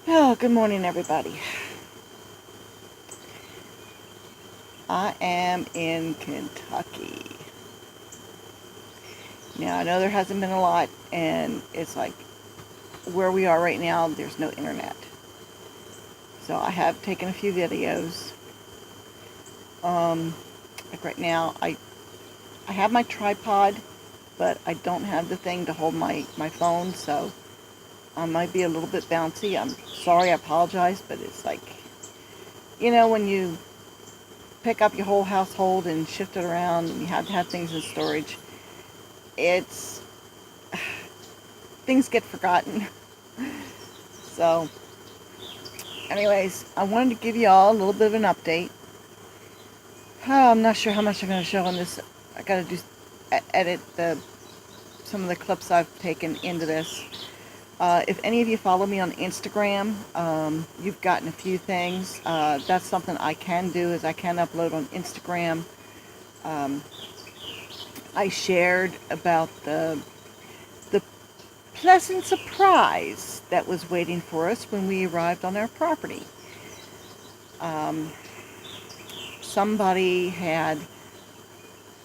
Oh, good morning, everybody. I am in Kentucky. Now, I know there hasn't been a lot, and it's like where we are right now, there's no internet. So I have taken a few videos. Like right now, I have my tripod, but I don't have the thing to hold my phone, so I might be a little bit bouncy. I'm sorry, I apologize, but it's like, when you pick up your whole household and shift it around, and you have to have things in storage, it's things get forgotten. So, anyways, I wanted to give you all a little bit of an update. I'm not sure how much I'm going to show on this. I got to do edit some of the clips I've taken into this. If any of you follow me on Instagram, you've gotten a few things. That's something I can do, is I can upload on Instagram. I shared about the pleasant surprise that was waiting for us when we arrived on our property. Somebody had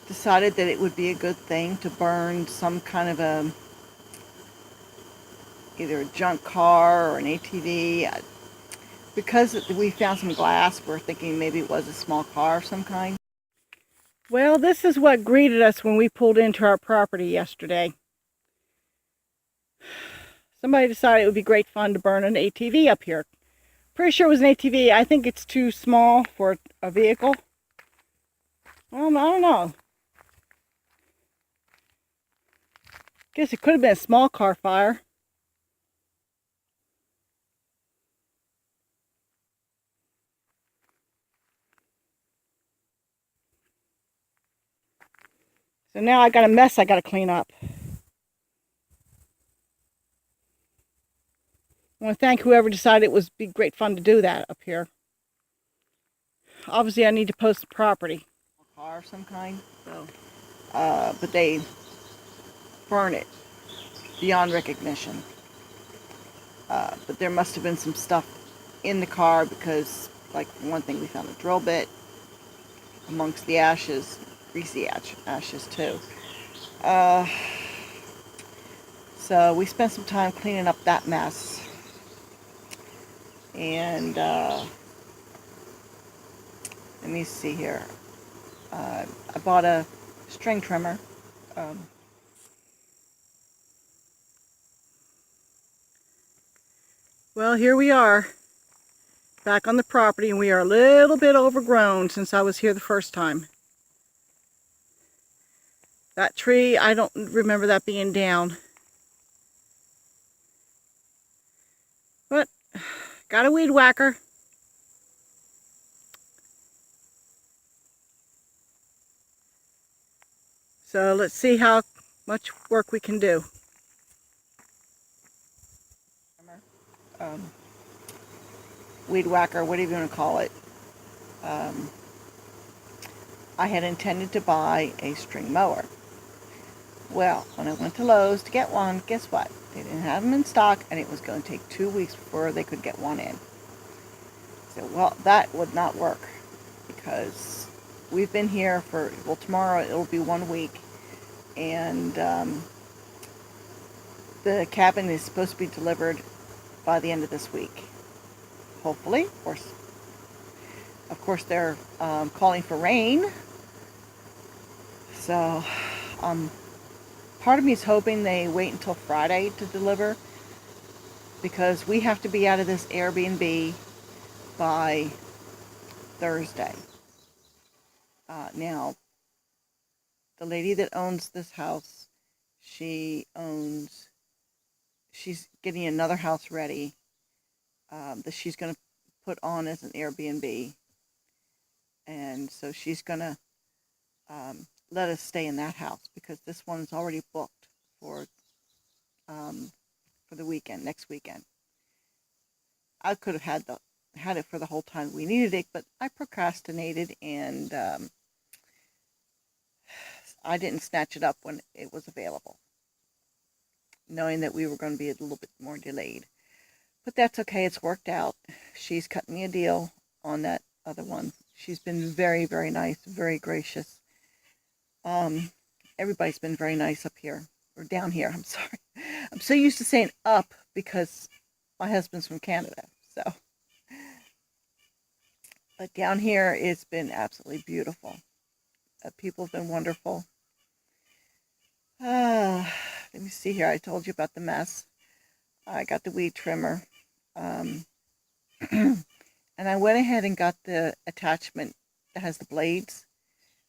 decided that it would be a good thing to burn some kind of either a junk car or an ATV. Because we found some glass, we're thinking maybe it was a small car of some kind. Well, this is what greeted us when we pulled into our property yesterday. Somebody decided it would be great fun to burn an ATV up here. Pretty sure it was an ATV. I think it's too small for a vehicle. Well, I don't know. Guess it could have been a small car fire. So now I got a mess I got to clean up. I want to thank whoever decided it would be great fun to do that up here. Obviously, I need to post the property. A car of some kind, so. But they burn it beyond recognition. But there must have been some stuff in the car because, like, for one thing, we found a drill bit amongst the ashes, greasy ashes too. So we spent some time cleaning up that mess. And let me see here. I bought a string trimmer. Well, here we are, back on the property, and we are a little bit overgrown since I was here the first time. That tree, I don't remember that being down. But, got a weed whacker. So let's see how much work we can do. Weed whacker, whatever you want to call it. I had intended to buy a string mower. Well, when I went to Lowe's to get one, guess what? They didn't have them in stock, and it was going to take 2 weeks before they could get one in. So, well, that would not work because we've been here for, well, tomorrow it'll be 1 week, and the cabin is supposed to be delivered by the end of this week. Hopefully, of course they're calling for rain. So, part of me is hoping they wait until Friday to deliver, because we have to be out of this Airbnb by Thursday. Now, the lady that owns this house, she's getting another house ready that she's going to put on as an Airbnb. And so she's going to let us stay in that house because this one's already booked for the weekend, next weekend. I could have had it for the whole time we needed it, but I procrastinated, and I didn't snatch it up when it was available, knowing that we were going to be a little bit more delayed. But that's okay. It's worked out. She's cut me a deal on that other one. She's been very, very nice, very gracious. Everybody's been very nice up here, or down here. I'm sorry. I'm so used to saying up because my husband's from Canada. So, but down here, it's been absolutely beautiful. People have been wonderful. Let me see here. I told you about the mess. I got the weed trimmer. And I went ahead and got the attachment that has the blades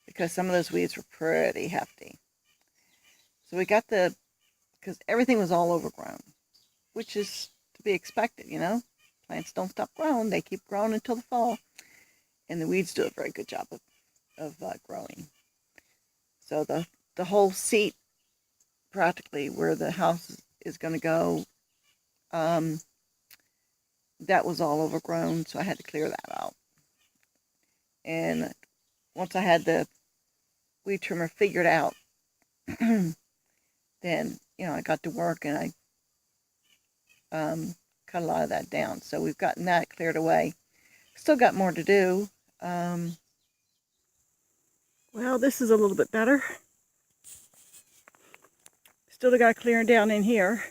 because some of those weeds were pretty hefty. So we got because everything was all overgrown, which is to be expected, you know. Plants don't stop growing. They keep growing until the fall. And the weeds do a very good job of growing. So the whole seat, practically where the house is going to go, that was all overgrown, so I had to clear that out. And once I had the weed trimmer figured out, then, you know, I got to work and I cut a lot of that down. So we've gotten that cleared away. Still got more to do. Well, this is a little bit better. Still got clearing down in here.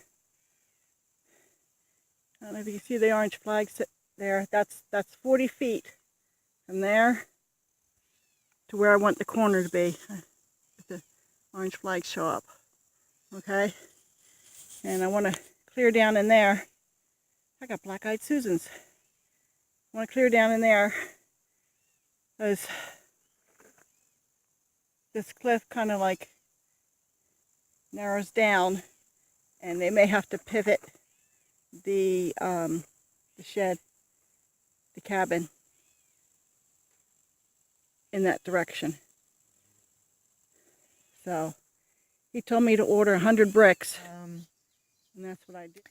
I don't know if you can see the orange flags there. That's 40 feet from there to where I want the corner to be. If the orange flags show up. Okay? And I want to clear down in there. I got black-eyed Susans. I want to clear down in there because this cliff kind of like narrows down and they may have to pivot the shed, the cabin, in that direction. So he told me to order 100 bricks, and that's what I did.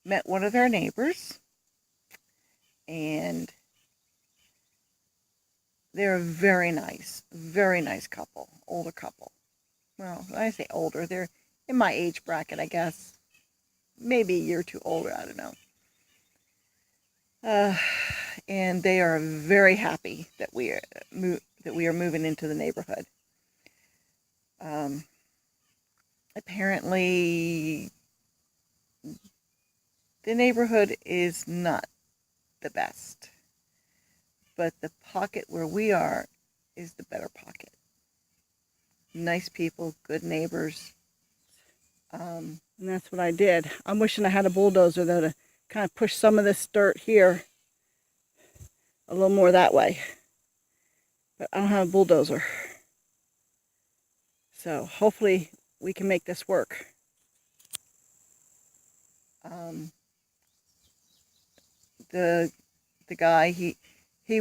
Met one of their neighbors, and they're a very nice couple, older couple. Well, when I say older, they're in my age bracket, I guess. Maybe a year or two older, I don't know. And they are very happy that we are moving into the neighborhood. Apparently, the neighborhood is not the best, but the pocket where we are is the better pocket. Nice people, good neighbors. And that's what I did. I'm wishing I had a bulldozer though to kind of push some of this dirt here a little more that way. But I don't have a bulldozer. So hopefully we can make this work. The guy, he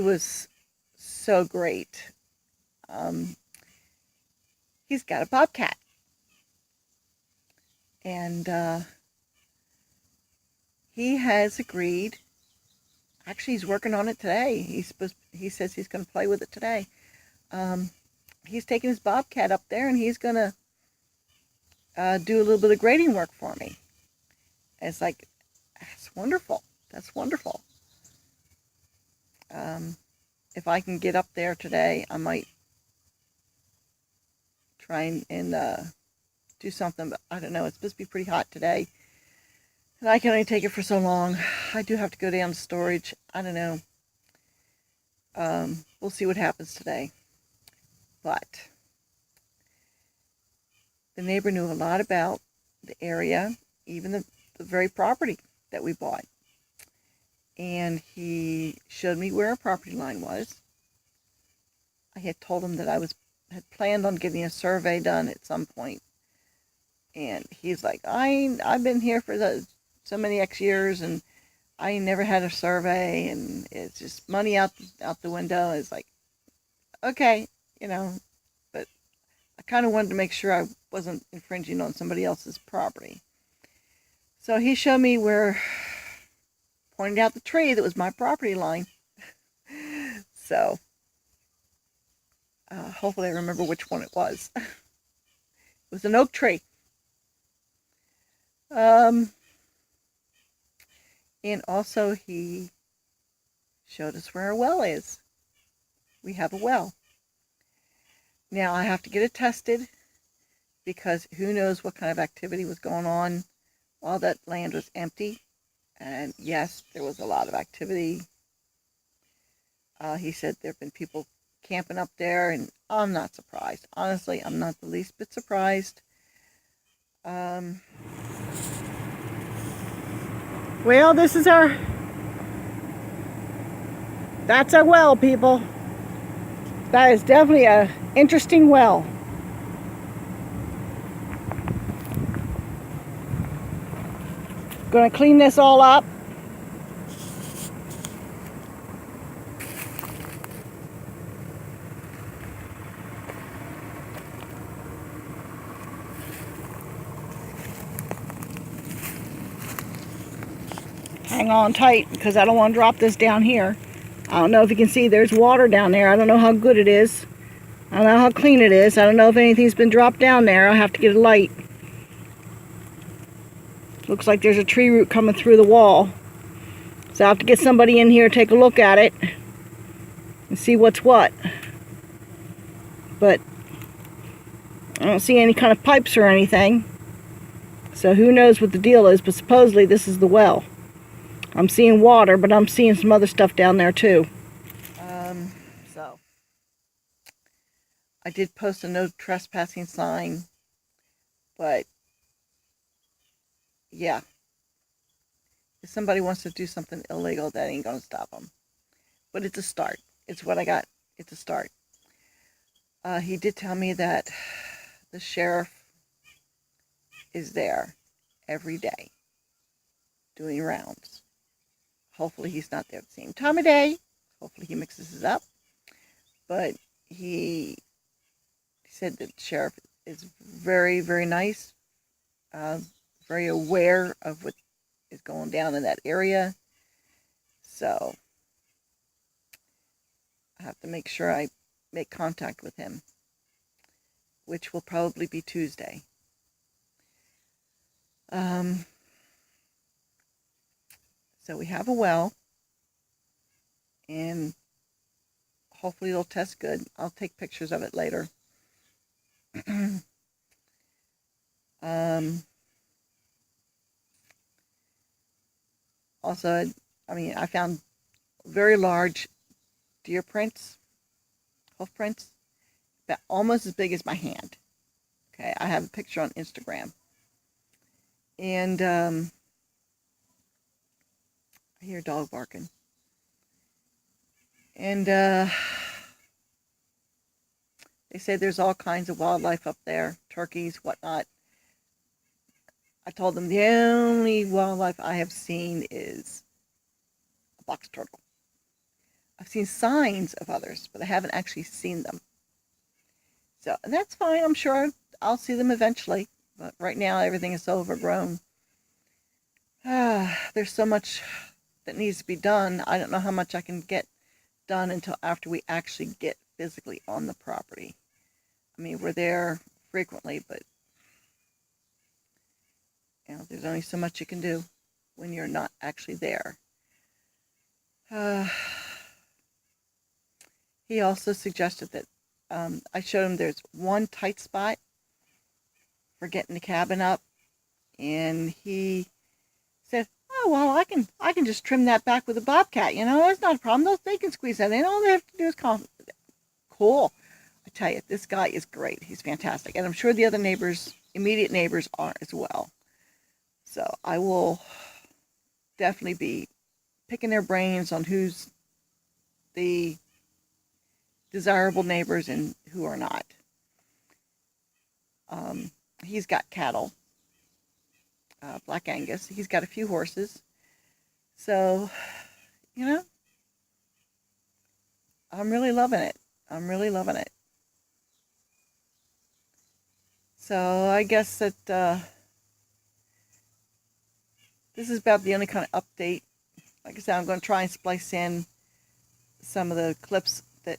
was so great. He's got a bobcat. And he has agreed. Actually, he's working on it today. He says he's going to play with it today. He's taking his bobcat up there, and he's going to do a little bit of grading work for me. And it's like, that's wonderful. That's wonderful. If I can get up there today, I might try and do something, but I don't know. It's supposed to be pretty hot today. And I can only take it for so long. I do have to go down to storage. I don't know. We'll see what happens today. But the neighbor knew a lot about the area, even the very property that we bought. And he showed me where our property line was. I had told him that I had planned on getting a survey done at some point. And he's like, I've been here for so many X years, and I never had a survey, and it's just money out the window. It's like, okay, you know, but I kind of wanted to make sure I wasn't infringing on somebody else's property. So he showed me pointed out the tree that was my property line. So hopefully I remember which one it was. It was an oak tree. And also he showed us where our well is. We have a well. Now I have to get it tested because who knows what kind of activity was going on while that land was empty. And yes, there was a lot of activity. He said there have been people camping up there, and I'm not surprised. Honestly, I'm not the least bit surprised. Well, that's our well, people. That is definitely a interesting well. Gonna clean this all up. Hang on tight because I don't want to drop this down here. I don't know if you can see there's water down there. I don't know how good it is. I don't know how clean it is. I don't know if anything's been dropped down there. I'll have to get a light. Looks like there's a tree root coming through the wall. So I'll have to get somebody in here to take a look at it and see what's what. But I don't see any kind of pipes or anything. So who knows what the deal is, but supposedly this is the well. I'm seeing water, but I'm seeing some other stuff down there too. So I did post a no trespassing sign, but yeah, if somebody wants to do something illegal, that ain't gonna stop them. But it's a start. It's what I got. It's a start. He did tell me that the sheriff is there every day doing rounds. Hopefully he's not there at the same time of day. Hopefully he mixes it up. But he said that the sheriff is very, very nice, very aware of what is going down in that area. So I have to make sure I make contact with him, which will probably be Tuesday. So we have a well, and hopefully it'll test good. I'll take pictures of it later. Also, I found very large deer prints, hoof prints, about almost as big as my hand. Okay, I have a picture on Instagram. And I hear a dog barking. And they say there's all kinds of wildlife up there, turkeys, whatnot. I told them the only wildlife I have seen is a box turtle. I've seen signs of others, but I haven't actually seen them. So, and that's fine. I'm sure I'll see them eventually. But right now, everything is so overgrown. There's so much that needs to be done. I don't know how much I can get done until after we actually get physically on the property. I mean, we're there frequently, but there's only so much you can do when you're not actually there. He also suggested that I showed him there's one tight spot for getting the cabin up, and he said, "Oh well, I can just trim that back with a bobcat. That's not a problem. They can squeeze that in. All they have to do is call." Cool. I tell you, this guy is great. He's fantastic, and I'm sure the other neighbors, immediate neighbors, are as well. So I will definitely be picking their brains on who's the desirable neighbors and who are not. He's got cattle, Black Angus. He's got a few horses. So, I'm really loving it. I'm really loving it. So I guess that this is about the only kind of update. Like I said, I'm going to try and splice in some of the clips that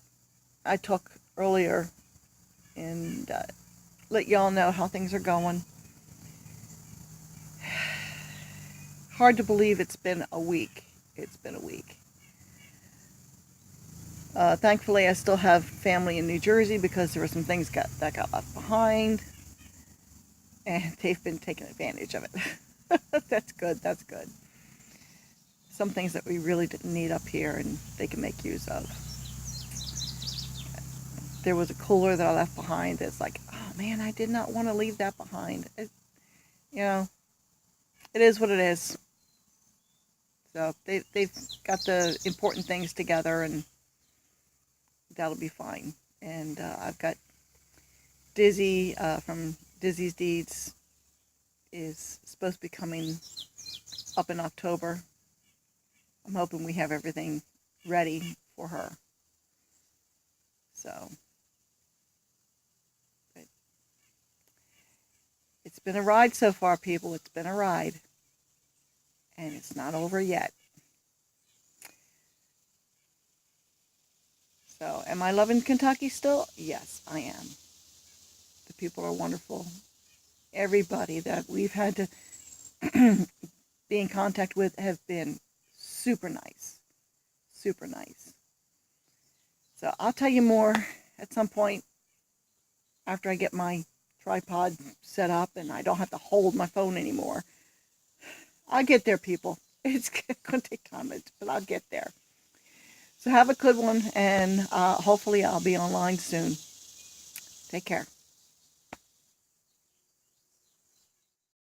I took earlier and let y'all know how things are going. hard to believe it's been a week. It's been a week. Thankfully, I still have family in New Jersey because there were some things that got left behind, and they've been taking advantage of it. That's good. That's good. Some things that we really didn't need up here, and they can make use of. There was a cooler that I left behind that's like, oh man, I did not want to leave that behind. It is what it is. So they've got the important things together, and that'll be fine. And I've got Dizzy from Dizzy's Deeds is supposed to be coming up in October. I'm hoping we have everything ready for her. So, it's been a ride so far, people. It's been a ride. And it's not over yet. So, am I loving Kentucky still? Yes, I am. The people are wonderful. Everybody that we've had to be in contact with have been super nice. Super nice. So, I'll tell you more at some point after I get my tripod set up and I don't have to hold my phone anymore. I'll get there, people. It's going to take time, but I'll get there. So have a good one, and hopefully I'll be online soon. Take care.